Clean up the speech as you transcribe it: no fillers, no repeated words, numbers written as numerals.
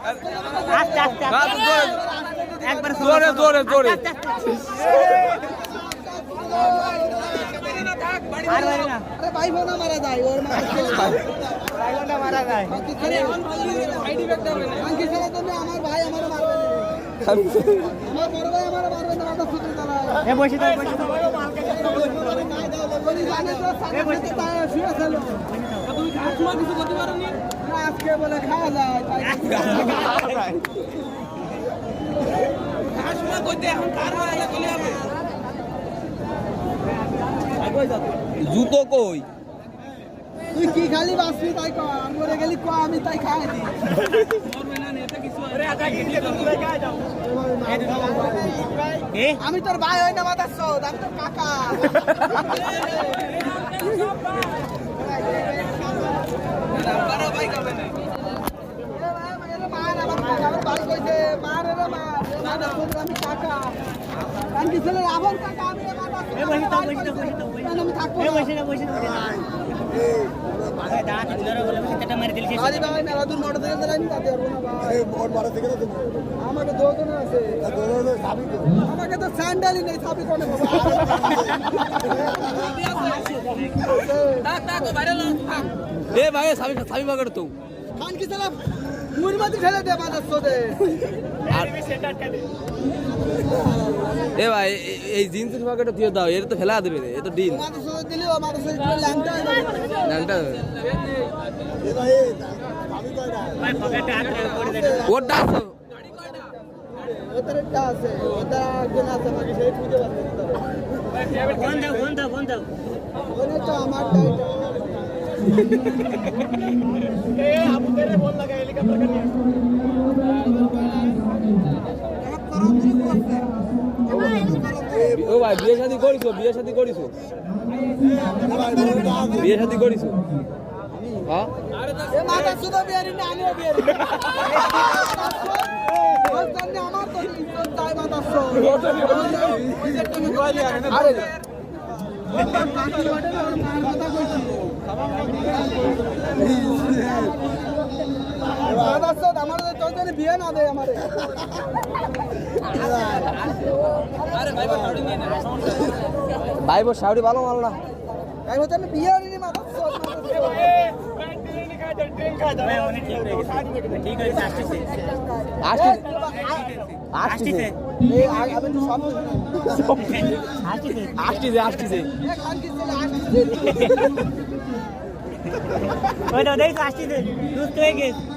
আস্তে আস্তে একবার জোরে জোরে জোরে আর বাইরে না আরে ভাই বোনা মারা যায় ওর ভাই বোনটা মারা যায় আইডি ব্যাগ দেবে না আঙ্কি ছাড়া তুমি আমার ভাই আমারে মারবে না আমার বড় ভাই আমারে মারবে না মাথা ফুটে দাঁড়ায় এ বসে দাও বসে দাও বলি জানে তো সামনে তাই শুয়ে ছিল তুমি আসমা কিছু করতে পারো নি না আজকে বলে খাওয়া যায় তাই আসমা কইতে এখন কার মারালে বলে হবে জুতো কই তুই কি খালি বাসবি তাই কর আমি বলে গেলি ক আমি তাই খাই দি মরবে না এটা কিছু আরে আটা গিয়ে দাও তুই খাই দাও আমি তোর ভাই হই না মাথা সদ আমি তোর কাকা বড় ভাই কবে না আমার ভাই কইছে মার রে মার মাথা সদ আমি কাকা আমি ছেলে আবার কাকা আমি মাথা এ বসে দাও বসে দাও বসে দাও আমি থাকবো এ বসে দাও বসে দাও আরে দাঁত ধরে বলে সেটা মারি দিলি আরে ভাই মেলা দূর মোটর থেকে দাঁড়াই তাতে পারবো না ভাই এই মোট মারা থেকে তো আমাকে দোকানে আছে দোকানে সাবি তো আমাকে তো স্যান্ডেলই নেই সাবি কোনে বাবা তা তো বাইরে লং এ ভাই সাবি সাবি বাগড় তো খান কি সালা মুরমাতি ঠেলে দে বাজার সোদে আর এ ভাই এই জিন্সের বাগড়টা দিয়ে দাও এর তো ফেলা দেবে না এ তো ডিল মাথার সোদে দিলি ও মাথার সোদে ল্যাংটা নামটা এ ভাই আমি কই না ভাই পকেটে হাত করে দে ওটা আছে ওতরটা আছে ওটা কোন আছে মানে সেই খুঁজে পাচ্ছি ফোন দাও ফোন দাও ফোন দাও ওরে তো আমার ডাইটা এ আবু তেরে ফোন লাগা হেলিকপ্টার কে নিয়ে ও ভাই বিয়ে শাদী করিছো বিয়ে শাদী করিছো বিয়ে শাদী করিছো হ্যাঁ এ মাথা সুদা বিয়ারি না আনিও বিয়ারি ওর জন্য আমার তো ইজ্জত তাই মাথা সব আরে বিয়ে না দেয় আমারে ভাই বো শাউরি ভালো মাল না ভাই বলতে আমি বিয়ে আনিনি মাথা ভাই অনেক ঠিক হয়ে গেছে ঠিক হয়েছে আসছে আসছে এই আমি তো সব আসছে খান কি ছেলে আসছে ওই তো দেখো আসছে দুধ হয়ে গেছে